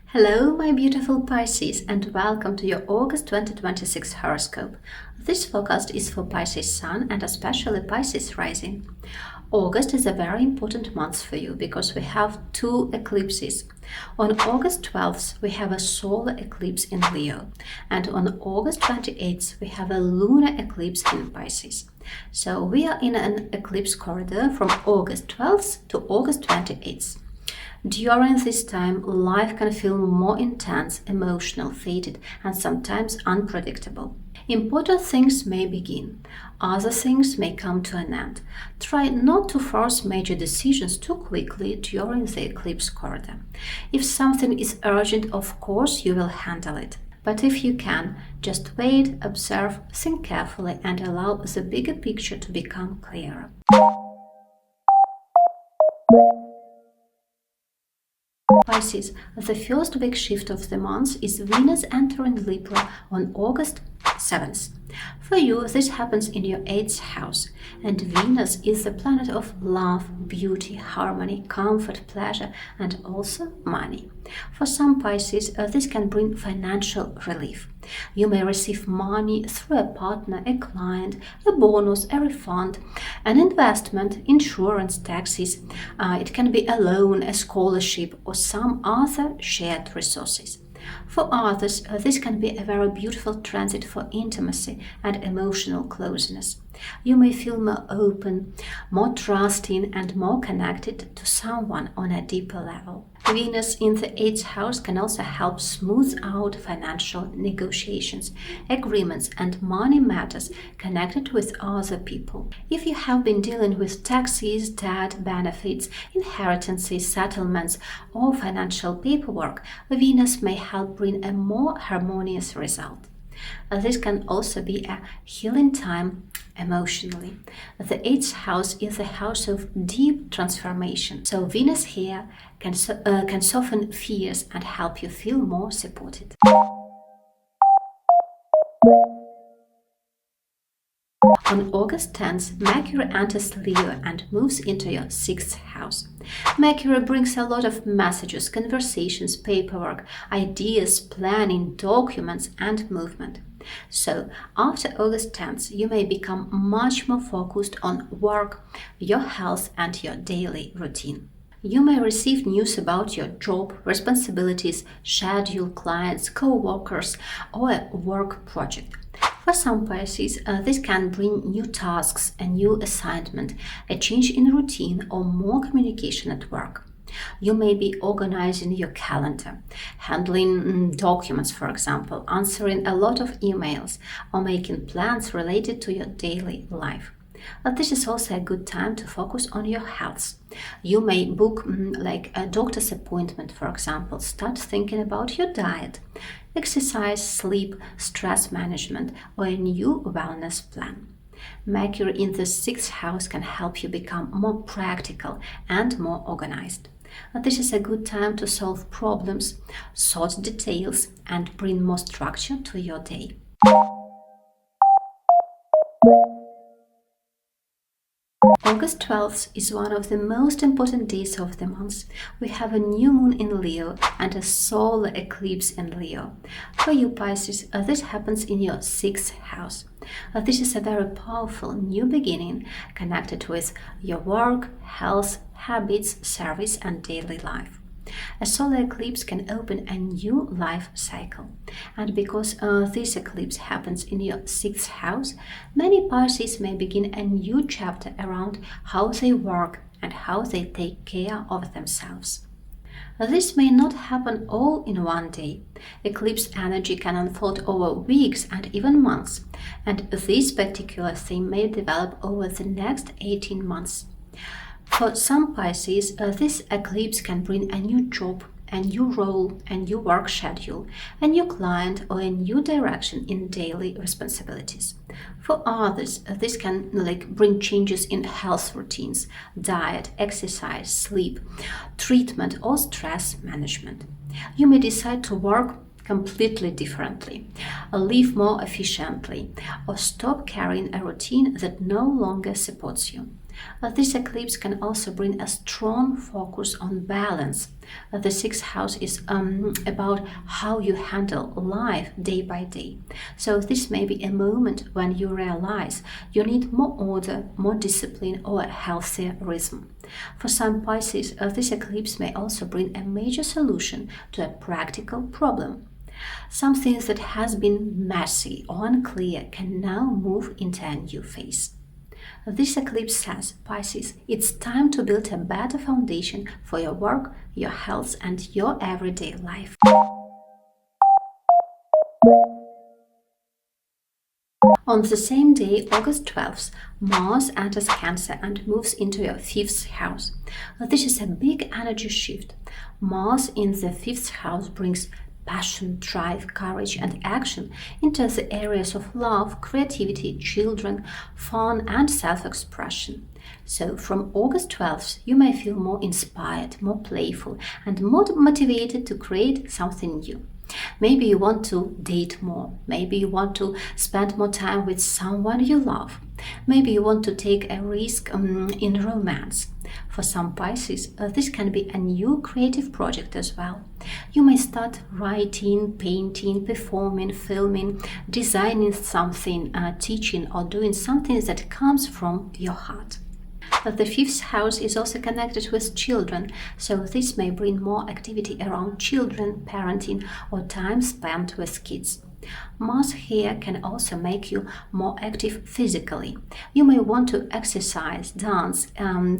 Hello, my beautiful Pisces, and welcome to your August 2026 horoscope. This forecast is for Pisces Sun and especially Pisces Rising. August is a very important month for you because we have two eclipses. On August 12th, we have a solar eclipse in Leo, and on August 28th, we have a lunar eclipse in Pisces. So we are in an eclipse corridor from August 12th to August 28th. During this time, life can feel more intense, emotional, fated, and sometimes unpredictable. Important things may begin. Other things may come to an end. Try not to force major decisions too quickly during the eclipse corridor. If something is urgent, of course, you will handle it. But if you can, just wait, observe, think carefully, and allow the bigger picture to become clearer. Pisces, the first big shift of the month is Venus entering Libra on August 7th. For you, this happens in your 8th house, and Venus is the planet of love, beauty, harmony, comfort, pleasure, and also money. For some Pisces, this can bring financial relief. You may receive money through a partner, a client, a bonus, a refund, an investment, insurance, taxes. It can be a loan, a scholarship, or some other shared resources. For others, this can be a very beautiful transit for intimacy and emotional closeness. You may feel more open, more trusting, and more connected to someone on a deeper level. Venus in the 8th house can also help smooth out financial negotiations, agreements, and money matters connected with other people. If you have been dealing with taxes, debt, benefits, inheritances, settlements, or financial paperwork, Venus may help bring a more harmonious result. This can also be a healing time emotionally. The 8th house is a house of deep transformation, so Venus here can soften fears and help you feel more supported. On August 10th, Mercury enters Leo and moves into your 6th house. Mercury brings a lot of messages, conversations, paperwork, ideas, planning, documents, and movement. So, after August 10th, you may become much more focused on work, your health, and your daily routine. You may receive news about your job, responsibilities, schedule, clients, co-workers, or a work project. For some Pisces, this can bring new tasks, a new assignment, a change in routine, or more communication at work. You may be organizing your calendar, handling documents, for example, answering a lot of emails, or making plans related to your daily life. This is also a good time to focus on your health. You may book like a doctor's appointment, for example, start thinking about your diet, exercise, sleep, stress management, or a new wellness plan. Mercury in the 6th house can help you become more practical and more organized. This is a good time to solve problems, sort details, and bring more structure to your day. August 12th is one of the most important days of the month. We have a new moon in Leo and a solar eclipse in Leo. For you Pisces, this happens in your 6th house. This is a very powerful new beginning connected with your work, health, habits, service, and daily life. A solar eclipse can open a new life cycle. And because this eclipse happens in your 6th house, many Pisces may begin a new chapter around how they work and how they take care of themselves. This may not happen all in one day. Eclipse energy can unfold over weeks and even months, and this particular theme may develop over the next 18 months. For some Pisces, this eclipse can bring a new job, a new role, a new work schedule, a new client, or a new direction in daily responsibilities. For others, this can bring changes in health routines, diet, exercise, sleep, treatment, or stress management. You may decide to work completely differently, live more efficiently, or stop carrying a routine that no longer supports you. This eclipse can also bring a strong focus on balance. The sixth house is about how you handle life day by day. So this may be a moment when you realize you need more order, more discipline, or a healthier rhythm. For some Pisces, this eclipse may also bring a major solution to a practical problem. Something that has been messy or unclear can now move into a new phase. This eclipse says, Pisces, it's time to build a better foundation for your work, your health, and your everyday life. On the same day, August 12th, Mars enters Cancer and moves into your fifth house. This is a big energy shift. Mars in the fifth house brings passion, drive, courage, and action into the areas of love, creativity, children, fun, and self-expression. So from August 12th, you may feel more inspired, more playful, and more motivated to create something new. Maybe you want to date more. Maybe you want to spend more time with someone you love. Maybe you want to take a risk in romance. For some Pisces, this can be a new creative project as well. You may start writing, painting, performing, filming, designing something, teaching, or doing something that comes from your heart. The fifth house is also connected with children, so this may bring more activity around children, parenting, or time spent with kids. Mars here can also make you more active physically. You may want to exercise, dance,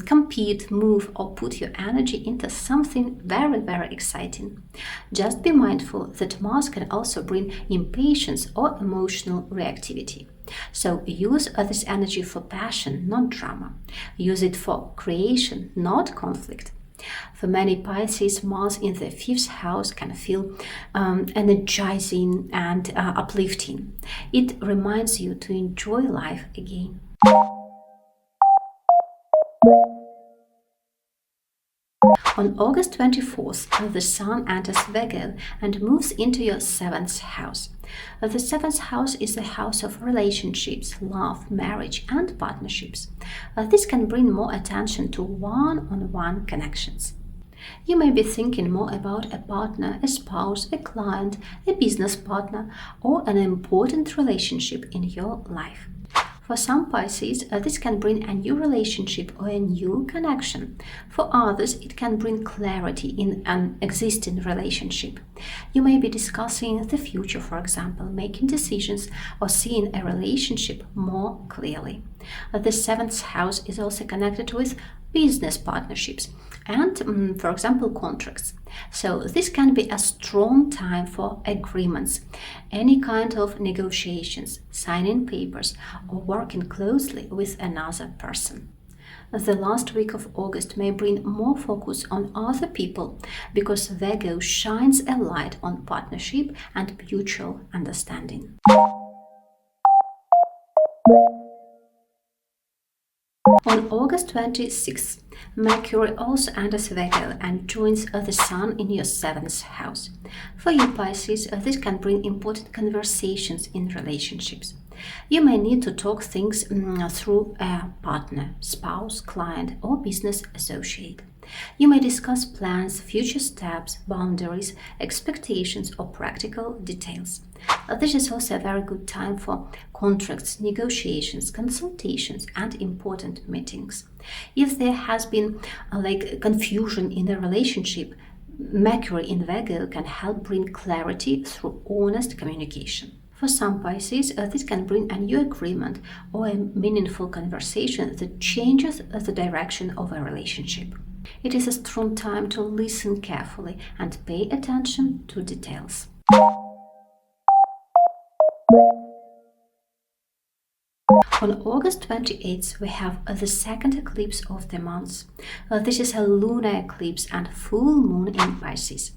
compete, move, or put your energy into something very, very exciting. Just be mindful that Mars can also bring impatience or emotional reactivity. So use this energy for passion, not drama. Use it for creation, not conflict. For many Pisces, Mars in the fifth house can feel energizing and uplifting. It reminds you to enjoy life again. On August 24th, the Sun enters Virgo and moves into your seventh house. The seventh house is the house of relationships, love, marriage, and partnerships. This can bring more attention to one-on-one connections. You may be thinking more about a partner, a spouse, a client, a business partner, or an important relationship in your life. For some Pisces, this can bring a new relationship or a new connection. For others, it can bring clarity in an existing relationship. You may be discussing the future, for example, making decisions or seeing a relationship more clearly. The seventh house is also connected with business partnerships and, for example, contracts. So this can be a strong time for agreements, any kind of negotiations, signing papers, or working closely with another person. The last week of August may bring more focus on other people because Virgo shines a light on partnership and mutual understanding. On August 26th, Mercury also enters Virgo and joins the Sun in your seventh house. For you Pisces, this can bring important conversations in relationships. You may need to talk things through a partner, spouse, client, or business associate. You may discuss plans, future steps, boundaries, expectations, or practical details. This is also a very good time for contracts, negotiations, consultations, and important meetings. If there has been confusion in a relationship, Mercury in Virgo can help bring clarity through honest communication. For some Pisces, this can bring a new agreement or a meaningful conversation that changes the direction of a relationship. It is a strong time to listen carefully and pay attention to details. On August 28th, we have the second eclipse of the month. This is a lunar eclipse and full moon in Pisces.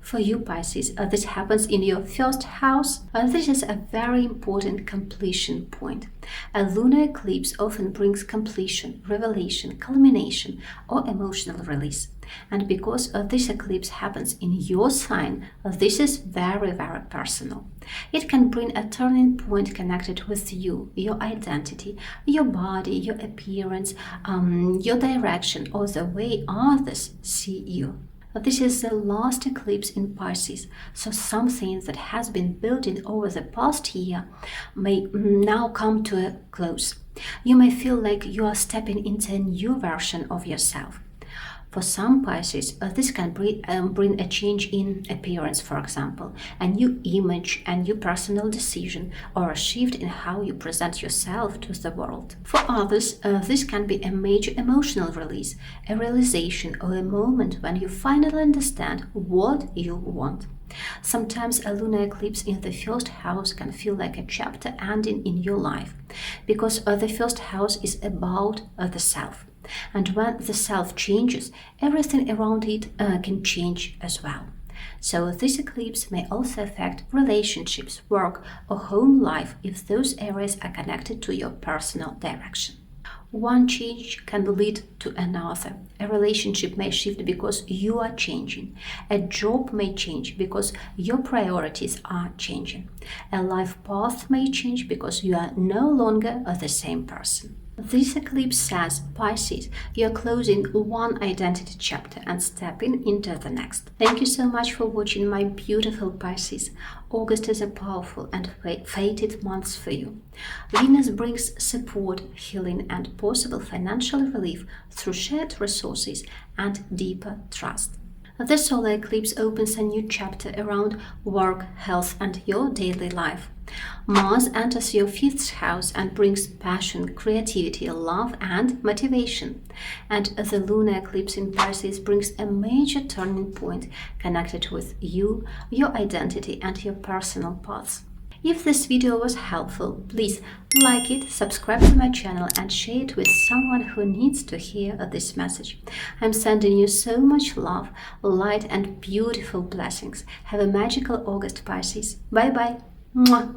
For you, Pisces, this happens in your first house. This is a very important completion point. A lunar eclipse often brings completion, revelation, culmination, or emotional release. And because this eclipse happens in your sign, this is very, very personal. It can bring a turning point connected with you, your identity, your body, your appearance, your direction, or the way others see you. This is the last eclipse in Pisces, so something that has been building over the past year may now come to a close. You may feel like you are stepping into a new version of yourself. For some Pisces, this can bring a change in appearance, for example, a new image, a new personal decision, or a shift in how you present yourself to the world. For others, this can be a major emotional release, a realization, or a moment when you finally understand what you want. Sometimes a lunar eclipse in the first house can feel like a chapter ending in your life, because the first house is about the self. And when the self changes, everything around it can change as well. So this eclipse may also affect relationships, work, or home life if those areas are connected to your personal direction. One change can lead to another. A relationship may shift because you are changing. A job may change because your priorities are changing. A life path may change because you are no longer the same person. This eclipse says, Pisces, you're closing one identity chapter and stepping into the next. Thank you so much for watching, my beautiful Pisces. August is a powerful and fated month for you. Venus brings support, healing, and possible financial relief through shared resources and deeper trust. The solar eclipse opens a new chapter around work, health, and your daily life. Mars enters your fifth house and brings passion, creativity, love, and motivation. And the lunar eclipse in Pisces brings a major turning point connected with you, your identity, and your personal paths. If this video was helpful, please like it, subscribe to my channel, and share it with someone who needs to hear this message. I'm sending you so much love, light, and beautiful blessings. Have a magical August, Pisces. Bye bye. Mwah.